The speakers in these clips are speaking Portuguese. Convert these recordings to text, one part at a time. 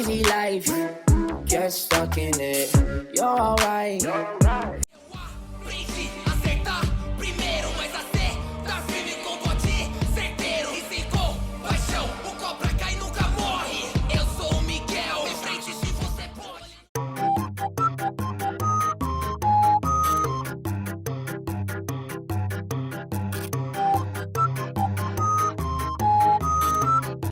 easy life. Get stuck in it. You're alright. Aprendi a acertar primeiro, mas acertar firme com bote certeiro. E sem compaixão, o cobra cai e nunca morre. Eu sou o Miguel, em frente se você pode.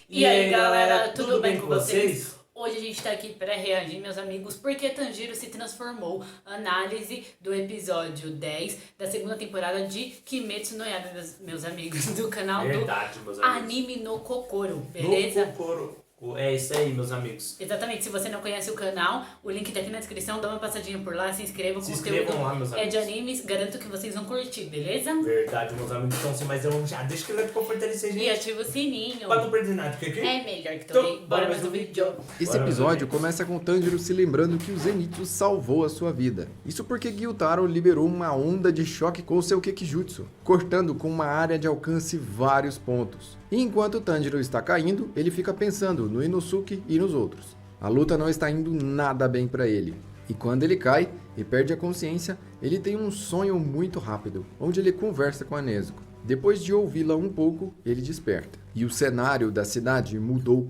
E aí galera, tudo bem com vocês? Hoje a gente tá aqui para reagir, meus amigos, porque Tanjiro se transformou. Análise do episódio 10 da segunda temporada de Kimetsu no Yaiba, meus amigos, do canal Verdade, do meus amigos. Anime no Kokoro, beleza? No Kokoro. É isso aí, meus amigos. Exatamente, se você não conhece o canal, o link tá aqui na descrição, dá uma passadinha por lá, se inscreva. Se o inscrevam conteúdo lá, meus é amigos. de animes, garanto que vocês vão curtir, beleza? Verdade, meus amigos. Então, sem mais delongas, já deixa o like pra fortalecer, gente. E ativa o sininho. Pra não perder nada, que É melhor que Então, também. bora Bora mais mais um um vídeo. Esse Bora, episódio meu Deus. começa com Tanjiro se lembrando que o Zenitsu salvou a sua vida. Isso porque Gyutaro liberou uma onda de choque com seu Kekijutsu, cortando com uma área de alcance vários pontos. E enquanto Tanjiro está caindo, ele fica pensando no Inosuke e nos outros. A luta não está indo nada bem para ele. E quando ele cai e perde a consciência, ele tem um sonho muito rápido, onde ele conversa com a Nezuko. Depois de ouvi-la um pouco, ele desperta. E o cenário da cidade mudou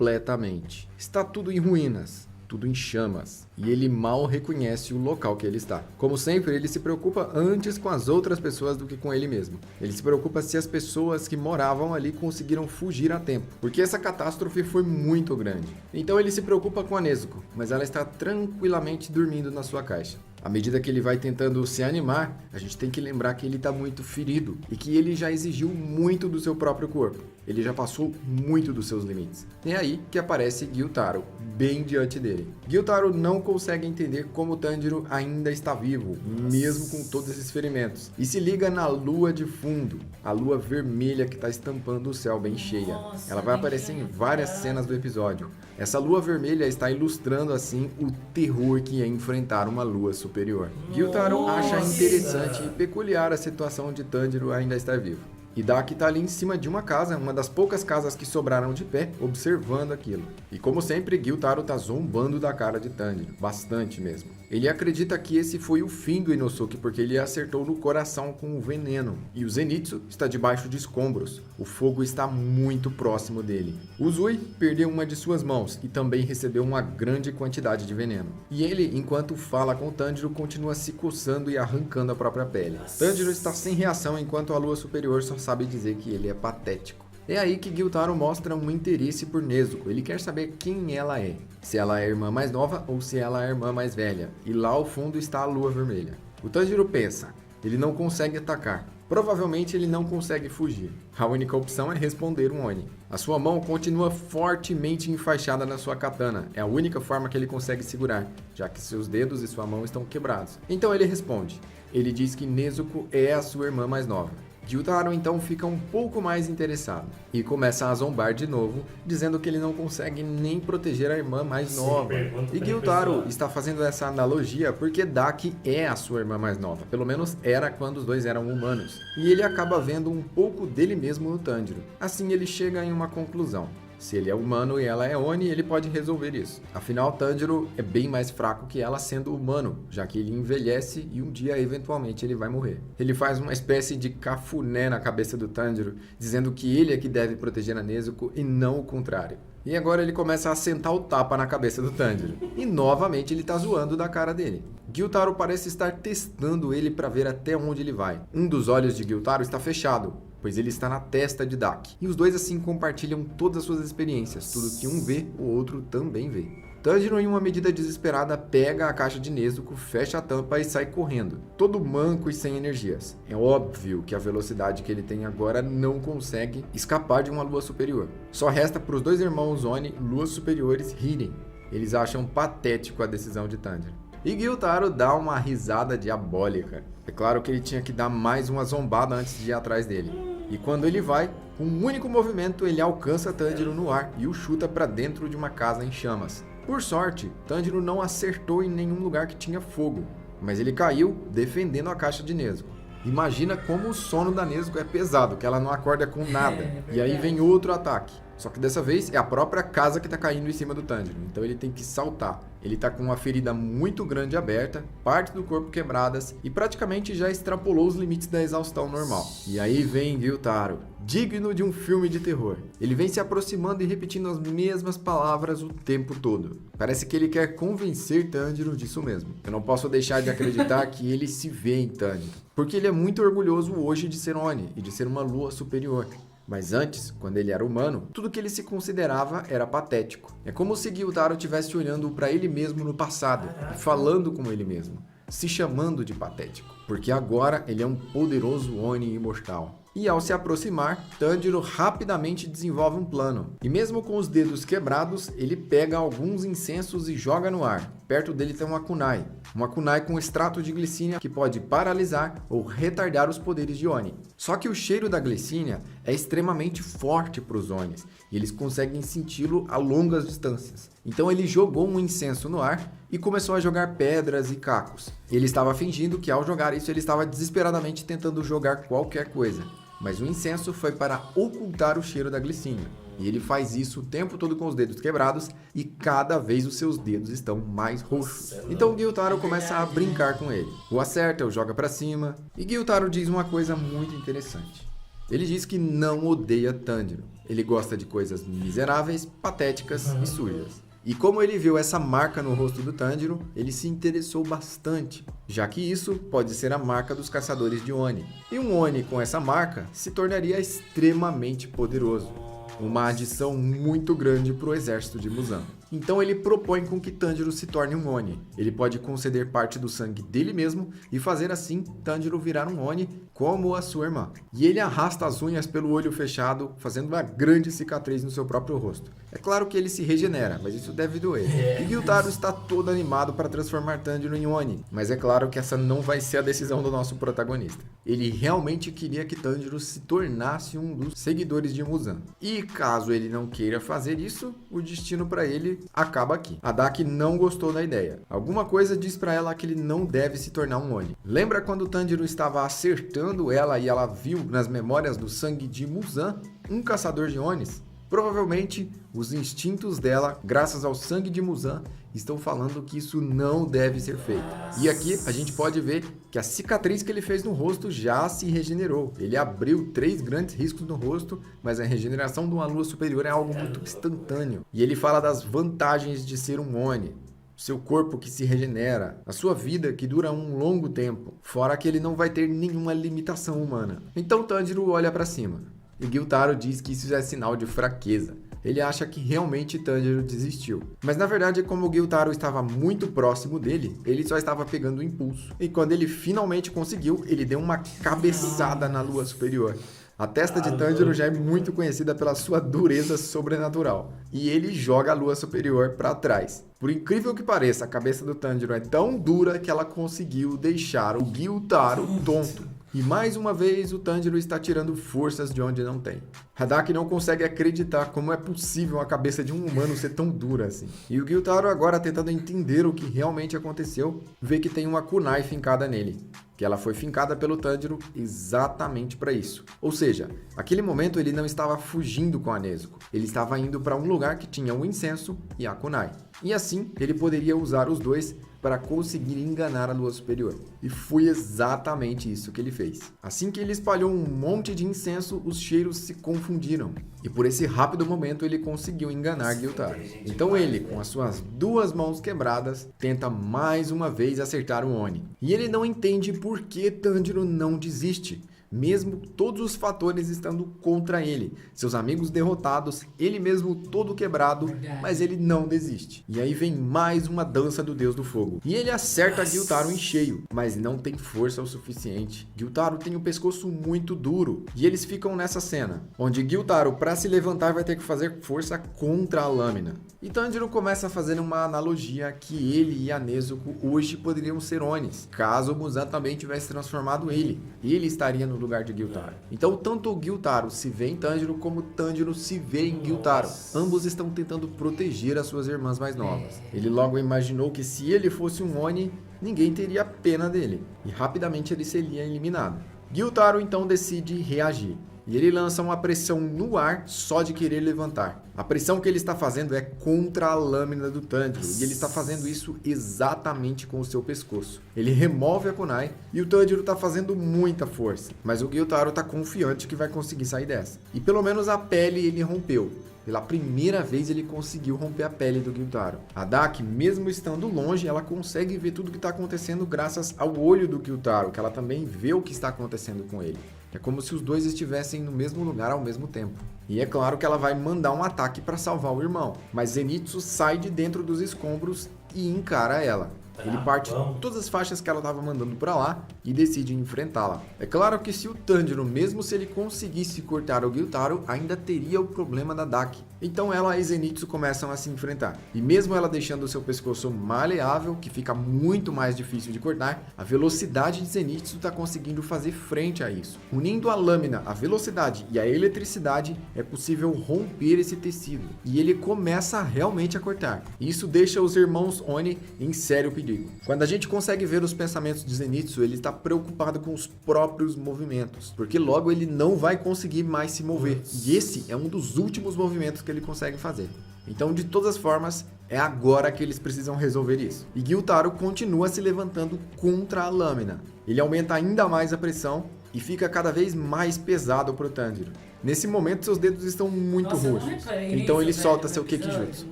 completamente. Está tudo em ruínas, tudo em chamas. E ele mal reconhece o local que ele está. Como sempre, ele se preocupa antes com as outras pessoas do que com ele mesmo. Ele se preocupa se as pessoas que moravam ali conseguiram fugir a tempo, porque essa catástrofe foi muito grande. Então ele se preocupa com a Nezuko, mas ela está tranquilamente dormindo na sua caixa. À medida que ele vai tentando se animar, a gente tem que lembrar que ele está muito ferido e que ele já exigiu muito do seu próprio corpo. Ele já passou muito dos seus limites. É aí que aparece Gyutaro, bem diante dele. Gyutaro não consegue entender como Tanjiro ainda está vivo, mesmo com todos esses ferimentos. E se liga na lua de fundo, a lua vermelha que está estampando o céu bem cheia. Nossa, Ela vai bem aparecer em cheia. várias cenas do episódio. Essa lua vermelha está ilustrando assim o terror que é enfrentar uma lua superior. Gyutaro acha interessante e peculiar a situação onde Tanjiro ainda está vivo. E Daki está ali em cima de uma casa, uma das poucas casas que sobraram de pé, observando aquilo. E como sempre, Gyutaro está zombando da cara de Tanjiro, bastante mesmo. Ele acredita que esse foi o fim do Inosuke porque ele acertou no coração com o veneno. E o Zenitsu está debaixo de escombros. O fogo está muito próximo dele. O Zui perdeu uma de suas mãos e também recebeu uma grande quantidade de veneno. E ele, enquanto fala com Tanjiro, continua se coçando e arrancando a própria pele. Tanjiro está sem reação enquanto a lua superior só sabe dizer que ele é patético. É aí que Gyutaro mostra um interesse por Nezuko. Ele quer saber quem ela é. Se ela é a irmã mais nova ou se ela é a irmã mais velha. E lá ao fundo está a lua vermelha. O Tanjiro pensa, ele não consegue atacar. Provavelmente ele não consegue fugir. A única opção é responder um Oni. A sua mão continua fortemente enfaixada na sua katana. É a única forma que ele consegue segurar, já que seus dedos e sua mão estão quebrados. Então ele responde. Ele diz que Nezuko é a sua irmã mais nova. Gyutaro então fica um pouco mais interessado e começa a zombar de novo, dizendo que ele não consegue nem proteger a irmã mais nova. E Gyutaro está fazendo essa analogia porque Daki é a sua irmã mais nova, pelo menos era quando os dois eram humanos. E ele acaba vendo um pouco dele mesmo no Tanjiro. Assim ele chega em uma conclusão. Se ele é humano e ela é Oni, ele pode resolver isso. Afinal, Tanjiro é bem mais fraco que ela sendo humano, já que ele envelhece e um dia, eventualmente, ele vai morrer. Ele faz uma espécie de cafuné na cabeça do Tanjiro, dizendo que ele é que deve proteger a Nezuko e não o contrário. E agora ele começa a assentar o tapa na cabeça do Tanjiro. E novamente ele tá zoando da cara dele. Gyutaro parece estar testando ele para ver até onde ele vai. Um dos olhos de Gyutaro está fechado, pois ele está na testa de Daki. E os dois assim compartilham todas as suas experiências. Tudo que um vê, o outro também vê. Tanjiro, em uma medida desesperada, pega a caixa de Nezuko, fecha a tampa e sai correndo, todo manco e sem energias. É óbvio que a velocidade que ele tem agora não consegue escapar de uma lua superior. Só resta para os dois irmãos Oni, luas superiores, rirem. Eles acham patético a decisão de Tanjiro. E Gyutaro dá uma risada diabólica. É claro que ele tinha que dar mais uma zombada antes de ir atrás dele. E quando ele vai, com um único movimento ele alcança Tanjiro no ar e o chuta para dentro de uma casa em chamas. Por sorte, Tanjiro não acertou em nenhum lugar que tinha fogo, mas ele caiu defendendo a caixa de Nezuko. Imagina como o sono da Nezuko é pesado, que ela não acorda com nada. E aí vem outro ataque. Só que dessa vez é a própria casa que tá caindo em cima do Tanjiro, então ele tem que saltar. Ele tá com uma ferida muito grande aberta, parte do corpo quebradas e praticamente já extrapolou os limites da exaustão normal. E aí vem Gyutaro, digno de um filme de terror. Ele vem se aproximando e repetindo as mesmas palavras o tempo todo. Parece que ele quer convencer Tanjiro disso mesmo. Eu não posso deixar de acreditar que ele se vê em Tanjiro, porque ele é muito orgulhoso hoje de ser Oni e de ser uma lua superior. Mas antes, quando ele era humano, tudo que ele se considerava era patético. É como se Gyutaro estivesse olhando para ele mesmo no passado e falando com ele mesmo, se chamando de patético. Porque agora ele é um poderoso Oni imortal. E ao se aproximar, Tanjiro rapidamente desenvolve um plano. E mesmo com os dedos quebrados, ele pega alguns incensos e joga no ar. Perto dele tem uma kunai. Uma kunai com extrato de glicínia que pode paralisar ou retardar os poderes de Oni. Só que o cheiro da glicínia é extremamente forte para os Onis. E eles conseguem senti-lo a longas distâncias. Então ele jogou um incenso no ar e começou a jogar pedras e cacos. Ele estava fingindo que ao jogar isso ele estava desesperadamente tentando jogar qualquer coisa. Mas o incenso foi para ocultar o cheiro da glicínia. E ele faz isso o tempo todo com os dedos quebrados e cada vez os seus dedos estão mais roxos. Então Gyutaro começa a brincar com ele. O acerta, o joga para cima. E Gyutaro diz uma coisa muito interessante. Ele diz que não odeia Tanjiro. Ele gosta de coisas miseráveis, patéticas e sujas. E como ele viu essa marca no rosto do Tanjiro, ele se interessou bastante, já que isso pode ser a marca dos caçadores de Oni. E um Oni com essa marca se tornaria extremamente poderoso, uma adição muito grande para o exército de Muzan. Então ele propõe com que Tanjiro se torne um Oni. Ele pode conceder parte do sangue dele mesmo e fazer assim Tanjiro virar um Oni como a sua irmã. E ele arrasta as unhas pelo olho fechado, fazendo uma grande cicatriz no seu próprio rosto. É claro que ele se regenera, mas isso deve doer. E Gyutaro está todo animado para transformar Tanjiro em Oni, mas é claro que essa não vai ser a decisão do nosso protagonista. Ele realmente queria que Tanjiro se tornasse um dos seguidores de Muzan. E caso ele não queira fazer isso, o destino para ele acaba aqui. A Daki não gostou da ideia. Alguma coisa diz para ela que ele não deve se tornar um Oni. Lembra quando Tanjiro estava acertando ela e ela viu nas memórias do sangue de Muzan um caçador de Onis? Provavelmente os instintos dela, graças ao sangue de Muzan, estão falando que isso não deve ser feito. E aqui a gente pode ver que a cicatriz que ele fez no rosto já se regenerou. Ele abriu 3 grandes riscos no rosto, mas a regeneração de uma lua superior é algo muito instantâneo. E ele fala das vantagens de ser um Oni. Seu corpo que se regenera, a sua vida que dura um longo tempo, fora que ele não vai ter nenhuma limitação humana. Então Tanjiro olha para cima. E Gyutaro diz que isso é sinal de fraqueza. Ele acha que realmente Tanjiro desistiu. Mas na verdade, como o Gyutaro estava muito próximo dele, ele só estava pegando o impulso. E quando ele finalmente conseguiu, ele deu uma cabeçada na lua superior. A testa de Tanjiro já é muito conhecida pela sua dureza sobrenatural. E ele joga a lua superior para trás. Por incrível que pareça, a cabeça do Tanjiro é tão dura que ela conseguiu deixar o Gyutaro tonto. E mais uma vez o Tanjiro está tirando forças de onde não tem. Hadaki não consegue acreditar como é possível a cabeça de um humano ser tão dura assim. E o Gyutaro, agora tentando entender o que realmente aconteceu, vê que tem uma kunai fincada nele. Que ela foi fincada pelo Tanjiro exatamente para isso. Ou seja, naquele momento ele não estava fugindo com a Nezuko. Ele estava indo para um lugar que tinha o incenso e a kunai. E assim ele poderia usar os dois para conseguir enganar a lua superior. E foi exatamente isso que ele fez. Assim que ele espalhou um monte de incenso, os cheiros se confundiram. E por esse rápido momento ele conseguiu enganar Gyutaro. Então ele, com as suas 2 mãos quebradas, tenta mais uma vez acertar o Oni. E ele não entende por que Tanjiro não desiste. Mesmo todos os fatores estando contra ele, seus amigos derrotados, ele mesmo todo quebrado, mas ele não desiste. E aí vem mais uma dança do Deus do Fogo. E ele acerta Gyutaro em cheio, mas não tem força o suficiente. Gyutaro tem o pescoço muito duro. E eles ficam nessa cena, onde Gyutaro, para se levantar, vai ter que fazer força contra a lâmina. E Tanjiro começa a fazer uma analogia que ele e a Nezuko hoje poderiam ser Onis, caso o Muzan também tivesse transformado ele. E ele estaria no lugar de Gyutaro. Então tanto o Gyutaro se vê em Tanjiro como Tanjiro se vê em Gyutaro. Ambos estão tentando proteger as suas irmãs mais novas. Ele logo imaginou que se ele fosse um Oni, ninguém teria pena dele. E rapidamente ele seria eliminado. Gyutaro então decide reagir. e ele lança uma pressão no ar só de querer levantar. A pressão que ele está fazendo é contra a lâmina do Tanjiro, e ele está fazendo isso exatamente com o seu pescoço. Ele remove a kunai e o Tanjiro está fazendo muita força, mas o Gyutaro está confiante que vai conseguir sair dessa. E pelo menos a pele ele rompeu. Pela primeira vez ele conseguiu romper a pele do Gyutaro. A Daki, mesmo estando longe, ela consegue ver tudo o que está acontecendo graças ao olho do Gyutaro, que ela também vê o que está acontecendo com ele. É como se os dois estivessem no mesmo lugar ao mesmo tempo. E é claro que ela vai mandar um ataque para salvar o irmão, mas Zenitsu sai de dentro dos escombros e encara ela. Ele parte todas as faixas que ela estava mandando para lá e decide enfrentá-la. É claro que se o Tanjiro, mesmo se ele conseguisse cortar o Gyutaro, ainda teria o problema da Daki. Então ela e Zenitsu começam a se enfrentar. E mesmo ela deixando o seu pescoço maleável, que fica muito mais difícil de cortar, a velocidade de Zenitsu está conseguindo fazer frente a isso. Unindo a lâmina, a velocidade e a eletricidade, é possível romper esse tecido. E ele começa realmente a cortar. Isso deixa os irmãos Oni em sério perigo. Quando a gente consegue ver os pensamentos de Zenitsu, ele está preocupado com os próprios movimentos, porque logo ele não vai conseguir mais se mover. E esse é um dos últimos movimentos que ele consegue fazer. Então, de todas as formas, é agora que eles precisam resolver isso. E Gyutaro continua se levantando contra a lâmina. Ele aumenta ainda mais a pressão e fica cada vez mais pesado para o Tanjiro. Nesse momento, seus dedos estão muito roxos. Então ele solta seu Kekijutsu.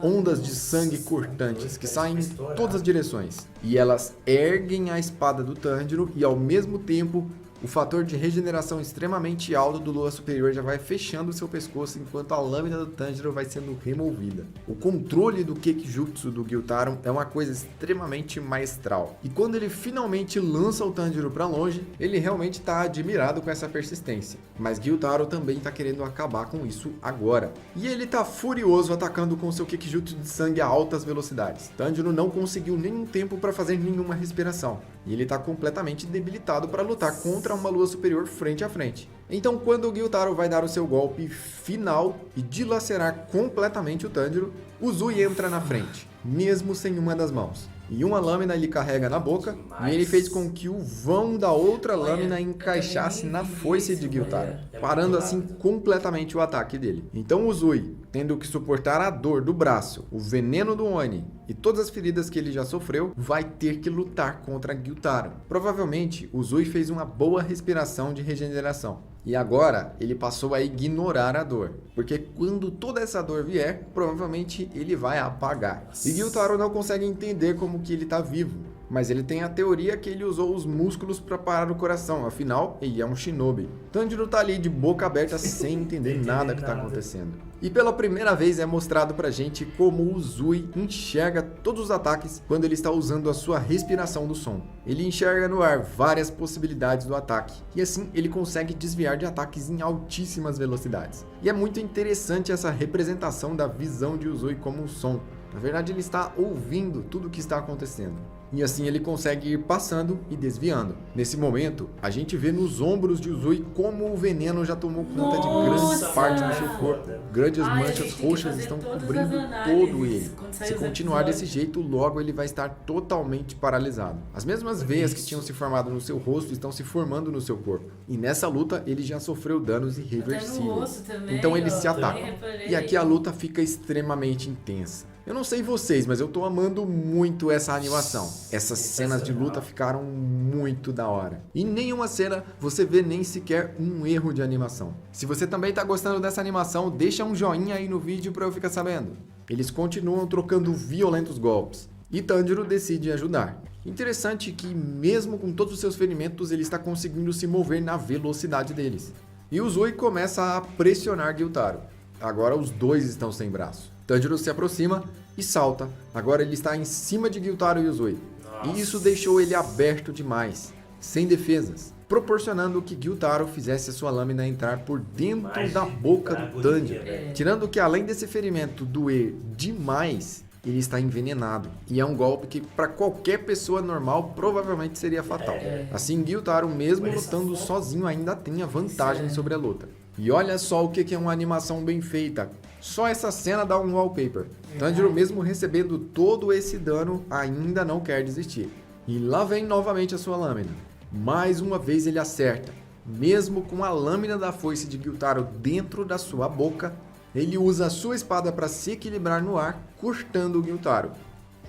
Ondas de sangue cortantes que saem em todas as direções. E elas erguem a espada do Tanjiro e ao mesmo tempo o fator de regeneração extremamente alto do Lua Superior já vai fechando seu pescoço enquanto a lâmina do Tanjiro vai sendo removida. O controle do Kekijutsu do Gyutaro é uma coisa extremamente maestral. E quando ele finalmente lança o Tanjiro para longe, ele realmente está admirado com essa persistência. Mas Gyutaro também está querendo acabar com isso agora. E ele está furioso atacando com seu Kekijutsu de sangue a altas velocidades. Tanjiro não conseguiu nenhum tempo para fazer nenhuma respiração. E ele está completamente debilitado para lutar contra uma Lua Superior frente a frente. Então, quando o Gyutaro vai dar o seu golpe final e dilacerar completamente o Tanjiro, o Uzui entra na frente, mesmo sem uma das mãos. E uma lâmina ele carrega na boca, e ele fez com que o vão da outra lâmina encaixasse na foice de Gyutaro, parando assim completamente o ataque dele. Então o Uzui, tendo que suportar a dor do braço, o veneno do Oni e todas as feridas que ele já sofreu, vai ter que lutar contra Gyutaro. Provavelmente, o Uzui fez uma boa respiração de regeneração. E agora ele passou a ignorar a dor, porque quando toda essa dor vier, provavelmente ele vai apagar. E Gyutaro não consegue entender como que ele está vivo, mas ele tem a teoria que ele usou os músculos para parar o coração, afinal ele é um shinobi. Tanjiro tá ali de boca aberta sem entender nada que está acontecendo. E pela primeira vez é mostrado pra gente como o Uzui enxerga todos os ataques quando ele está usando a sua respiração do som. Ele enxerga no ar várias possibilidades do ataque, e assim ele consegue desviar de ataques em altíssimas velocidades. E é muito interessante essa representação da visão de Uzui como um som. Na verdade, ele está ouvindo tudo o que está acontecendo. E assim ele consegue ir passando e desviando. Nesse momento, a gente vê nos ombros de Uzui como o veneno já tomou conta de grande parte do seu corpo. Grandes manchas roxas estão cobrindo todo ele. Se continuar desse jeito, logo ele vai estar totalmente paralisado. As mesmas veias que tinham se formado no seu rosto estão se formando no seu corpo. E nessa luta, ele já sofreu danos irreversíveis. Então eles se atacam. E aqui a luta fica extremamente intensa. Eu não sei vocês, mas eu tô amando muito essa animação. Essas cenas de luta ficaram muito da hora. E em nenhuma cena você vê nem sequer um erro de animação. Se você também tá gostando dessa animação, deixa um joinha aí no vídeo pra eu ficar sabendo. Eles continuam trocando violentos golpes. E Tanjiro decide ajudar. Interessante que mesmo com todos os seus ferimentos, ele está conseguindo se mover na velocidade deles. E o Uzui começa a pressionar Gyutaro. Agora os dois estão sem braço. Tanjiro se aproxima e salta. Agora ele está em cima de Gyutaro e Uzui. E isso deixou ele aberto demais, sem defesas, proporcionando que Gyutaro fizesse a sua lâmina entrar por dentro da boca do Tanjiro. Tirando que além desse ferimento doer demais, ele está envenenado. E é um golpe que para qualquer pessoa normal provavelmente seria fatal. Assim, Gyutaro, mesmo lutando sozinho, ainda tem a vantagem sobre a luta. E olha só o que é uma animação bem feita. Só essa cena dá um wallpaper. Tanjiro, mesmo recebendo todo esse dano, ainda não quer desistir. E lá vem novamente a sua lâmina. Mais uma vez ele acerta. Mesmo com a lâmina da foice de Gyutaro dentro da sua boca, ele usa a sua espada para se equilibrar no ar, cortando o Gyutaro.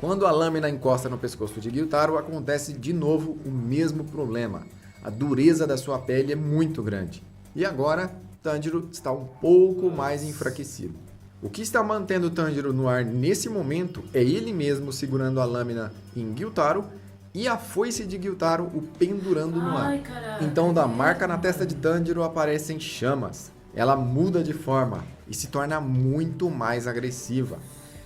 Quando a lâmina encosta no pescoço de Gyutaro, acontece de novo o mesmo problema. A dureza da sua pele é muito grande. E agora, Tanjiro está um pouco mais enfraquecido. O que está mantendo Tanjiro no ar nesse momento é ele mesmo segurando a lâmina em Gyutaro e a foice de Gyutaro o pendurando no ar. Então, da marca na testa de Tanjiro aparecem chamas. Ela muda de forma e se torna muito mais agressiva.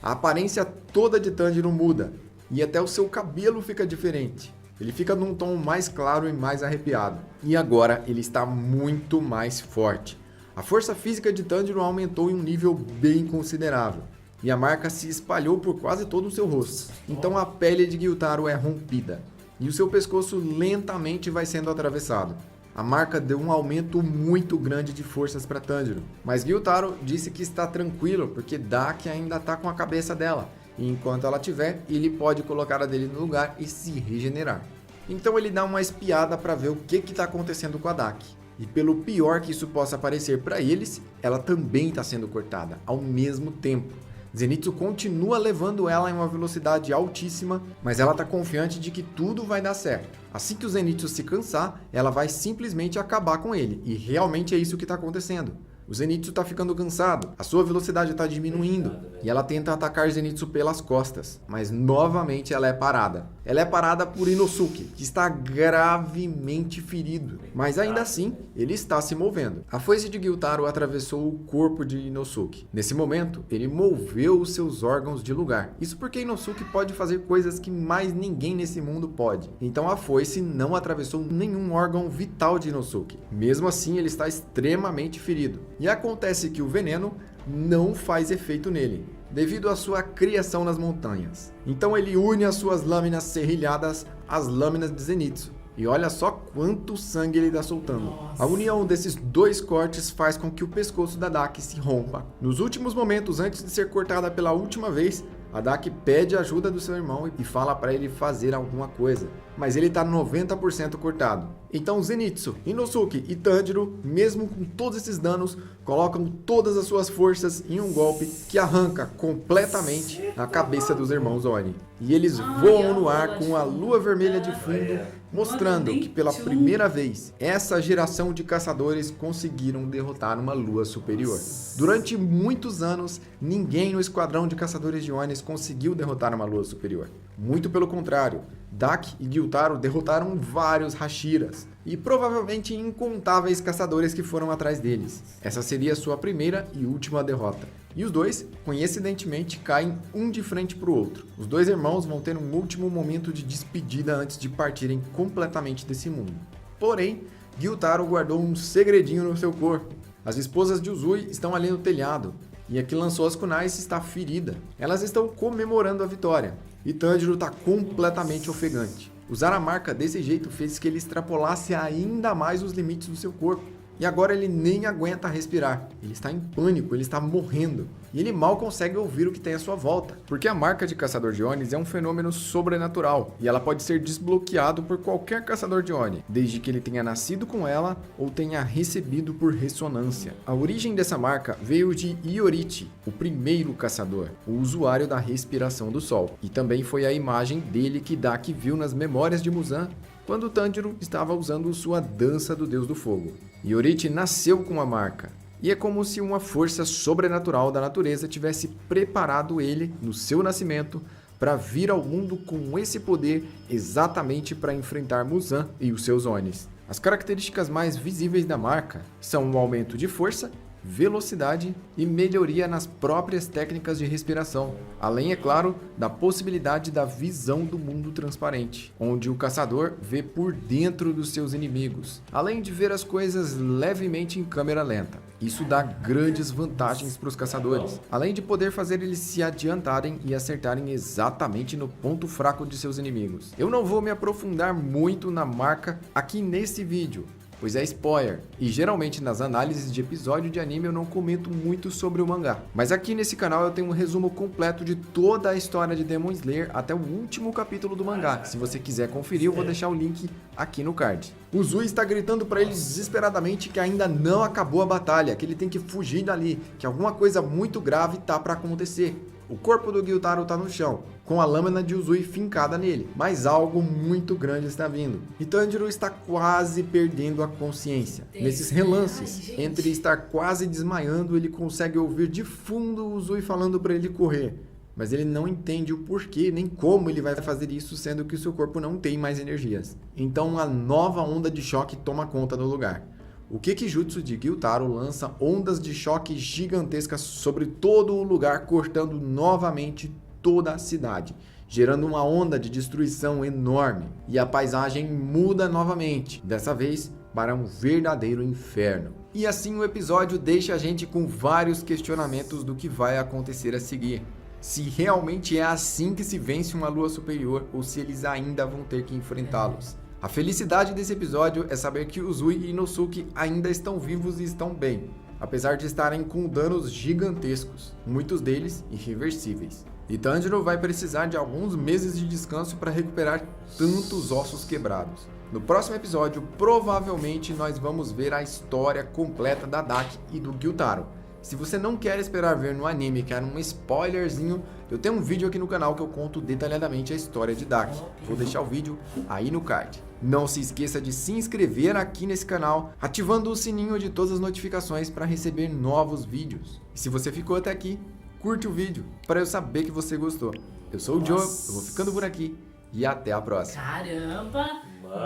A aparência toda de Tanjiro muda e até o seu cabelo fica diferente. Ele fica num tom mais claro e mais arrepiado. E agora ele está muito mais forte. A força física de Tanjiro aumentou em um nível bem considerável. E a marca se espalhou por quase todo o seu rosto. Então a pele de Gyutaro é rompida. E o seu pescoço lentamente vai sendo atravessado. A marca deu um aumento muito grande de forças para Tanjiro. Mas Gyutaro disse que está tranquilo, porque Daki ainda está com a cabeça dela. E enquanto ela tiver, ele pode colocar a dele no lugar e se regenerar. Então ele dá uma espiada para ver o que está acontecendo com a Daki. E pelo pior que isso possa parecer para eles, ela também está sendo cortada, ao mesmo tempo. Zenitsu continua levando ela em uma velocidade altíssima, mas ela está confiante de que tudo vai dar certo. Assim que o Zenitsu se cansar, ela vai simplesmente acabar com ele, e realmente é isso que está acontecendo. O Zenitsu está ficando cansado, a sua velocidade está diminuindo, e ela tenta atacar Zenitsu pelas costas, mas novamente ela é parada. Ela é parada por Inosuke, que está gravemente ferido, mas ainda assim, ele está se movendo. A foice de Gyutaro atravessou o corpo de Inosuke. Nesse momento, ele moveu os seus órgãos de lugar. Isso porque Inosuke pode fazer coisas que mais ninguém nesse mundo pode. Então a foice não atravessou nenhum órgão vital de Inosuke. Mesmo assim, ele está extremamente ferido. E acontece que o veneno não faz efeito nele, devido à sua criação nas montanhas. Então ele une as suas lâminas serrilhadas às lâminas de Zenitsu. E olha só quanto sangue ele está soltando. A união desses dois cortes faz com que o pescoço da Daki se rompa. Nos últimos momentos, antes de ser cortada pela última vez, a Daki pede ajuda do seu irmão e fala para ele fazer alguma coisa. Mas ele está 90% cortado. Então Zenitsu, Inosuke e Tanjiro, mesmo com todos esses danos, colocam todas as suas forças em um golpe que arranca completamente a cabeça dos irmãos Oni. E eles voam no ar com a lua vermelha de fundo, mostrando que pela primeira vez, essa geração de caçadores conseguiram derrotar uma lua superior. Durante muitos anos, ninguém no esquadrão de caçadores de Onis conseguiu derrotar uma lua superior. Muito pelo contrário, Daki e Gyutaro derrotaram vários Hashiras e provavelmente incontáveis caçadores que foram atrás deles. Essa seria sua primeira e última derrota. E os dois, coincidentemente, caem um de frente para o outro. Os dois irmãos vão ter um último momento de despedida antes de partirem completamente desse mundo. Porém, Gyutaro guardou um segredinho no seu corpo. As esposas de Uzui estão ali no telhado, e a que lançou as kunais está ferida. Elas estão comemorando a vitória, e Tanjiro está completamente ofegante. Usar a marca desse jeito fez que ele extrapolasse ainda mais os limites do seu corpo. E agora ele nem aguenta respirar. Ele está em pânico, ele está morrendo. E ele mal consegue ouvir o que tem à sua volta. Porque a marca de caçador de Onis é um fenômeno sobrenatural. E ela pode ser desbloqueado por qualquer caçador de Oni, desde que ele tenha nascido com ela ou tenha recebido por ressonância. A origem dessa marca veio de Iorichi, o primeiro caçador, o usuário da respiração do sol. E também foi a imagem dele que Daki viu nas memórias de Muzan, quando Tanjiro estava usando sua dança do Deus do Fogo. Iorichi nasceu com a marca, e é como se uma força sobrenatural da natureza tivesse preparado ele, no seu nascimento, para vir ao mundo com esse poder exatamente para enfrentar Muzan e os seus Onis. As características mais visíveis da marca são o aumento de força, velocidade e melhoria nas próprias técnicas de respiração, além, é claro, da possibilidade da visão do mundo transparente, onde o caçador vê por dentro dos seus inimigos, além de ver as coisas levemente em câmera lenta. Isso dá grandes vantagens para os caçadores, além de poder fazer eles se adiantarem e acertarem exatamente no ponto fraco de seus inimigos. Eu não vou me aprofundar muito na marca aqui nesse vídeo, pois é spoiler, e geralmente nas análises de episódio de anime eu não comento muito sobre o mangá. Mas aqui nesse canal eu tenho um resumo completo de toda a história de Demon Slayer até o último capítulo do mangá. Se você quiser conferir, eu vou deixar o link aqui no card. O Zui está gritando para ele desesperadamente que ainda não acabou a batalha, que ele tem que fugir dali, que alguma coisa muito grave tá para acontecer. O corpo do Gyutaro tá no chão, com a lâmina de Uzui fincada nele, mas algo muito grande está vindo. E Tanjiro está quase perdendo a consciência. Nesses relances, entre estar quase desmaiando, ele consegue ouvir de fundo o Uzui falando para ele correr. Mas ele não entende o porquê nem como ele vai fazer isso, sendo que o seu corpo não tem mais energias. Então uma nova onda de choque toma conta do lugar. O Kekijutsu de Gyutaro lança ondas de choque gigantescas sobre todo o lugar, cortando novamente toda a cidade, gerando uma onda de destruição enorme. E a paisagem muda novamente, dessa vez para um verdadeiro inferno. E assim o episódio deixa a gente com vários questionamentos do que vai acontecer a seguir. Se realmente é assim que se vence uma lua superior ou se eles ainda vão ter que enfrentá-los. A felicidade desse episódio é saber que Uzui e Inosuke ainda estão vivos e estão bem, apesar de estarem com danos gigantescos, muitos deles irreversíveis. E Tanjiro vai precisar de alguns meses de descanso para recuperar tantos ossos quebrados. No próximo episódio, provavelmente nós vamos ver a história completa da Daki e do Gyutaro. Se você não quer esperar ver no anime, quer um spoilerzinho, eu tenho um vídeo aqui no canal que eu conto detalhadamente a história de Daki. Vou deixar o vídeo aí no card. Não se esqueça de se inscrever aqui nesse canal, ativando o sininho de todas as notificações para receber novos vídeos. E se você ficou até aqui, curte o vídeo para eu saber que você gostou. Eu sou o Joe, eu vou ficando por aqui e até a próxima. Caramba,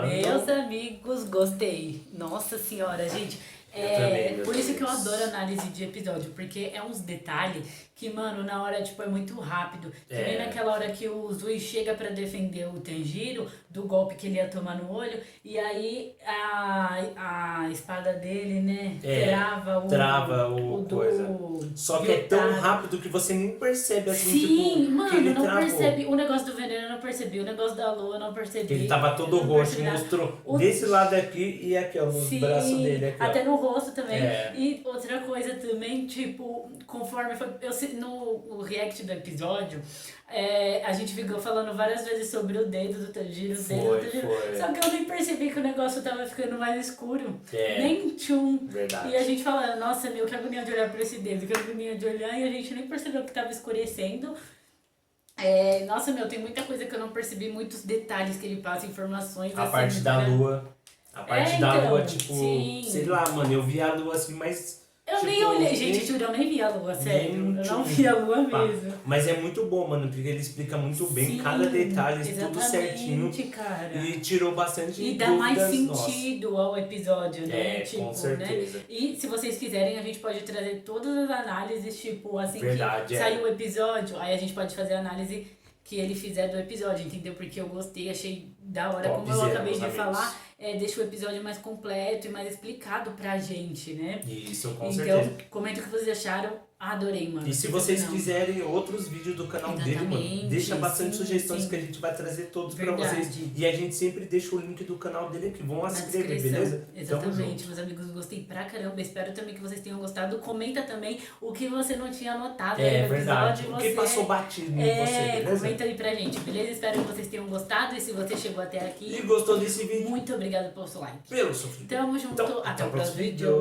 meus amigos, gostei. Nossa senhora, gente. Por isso que eu adoro análise de episódio, porque é uns detalhes que, mano, na hora, tipo, é muito rápido. Que nem naquela hora que o Zui chega pra defender o Tanjiro do golpe que ele ia tomar no olho, e aí a espada dele, né, trava o coisa. Só que é tão rápido que você nem percebe, assim, sim, tipo, mano, que ele não travou. percebe. O negócio do veneno eu não percebi, o negócio da lua eu não percebi. Ele tava todo roxo, mostrou desse lado aqui e aqui, ó, nos braços dele aqui, até ó. no rosto também. E outra coisa também, tipo, conforme foi... no react do episódio, a gente ficou falando várias vezes sobre o dedo do Tanjiro, Só que eu nem percebi que o negócio tava ficando mais escuro. Nem tchum. Verdade. E a gente falando, nossa, meu, que agonia de olhar pra esse dedo, que agonia de olhar, e a gente nem percebeu que tava escurecendo. Nossa, meu, tem muita coisa que eu não percebi, muitos detalhes que ele passa, informações. A assim, parte da lua. A parte da então, lua, tipo, sim. sei lá, mano, eu vi a lua assim, mas... Eu tipo, nem olhei, gente, juro, eu nem vi a lua, sério. Eu não vi a lua mesmo. Mas é muito bom, mano, porque ele explica muito bem cada detalhe, tudo certinho. Cara. E tirou bastante E dá mais dúvidas sentido ao episódio, né? Com certeza. Né? E se vocês quiserem, a gente pode trazer todas as análises, tipo, assim Verdade, que saiu o episódio, aí a gente pode fazer a análise que ele fizer do episódio, entendeu? Porque eu gostei, achei da hora, como eu acabei de falar, deixa o episódio mais completo e mais explicado pra gente, né? Isso, com então, certeza. Então, comenta o que vocês acharam. Adorei, mano. E se vocês quiserem outros vídeos do canal dele, mano, deixa bastante sugestões que a gente vai trazer todos pra vocês. E a gente sempre deixa o link do canal dele aqui. Vão se inscrever, beleza? Exatamente, meus amigos, gostei pra caramba. Espero também que vocês tenham gostado. Comenta também o que você não tinha anotado aí no verdade. episódio. O que passou batido em você, beleza? Comenta aí pra gente, beleza? Espero que vocês tenham gostado. E se você chegou até aqui... E gostou desse vídeo? Muito obrigado pelo seu like. Pelo sofrimento. Tamo junto. Então, até o próximo vídeo.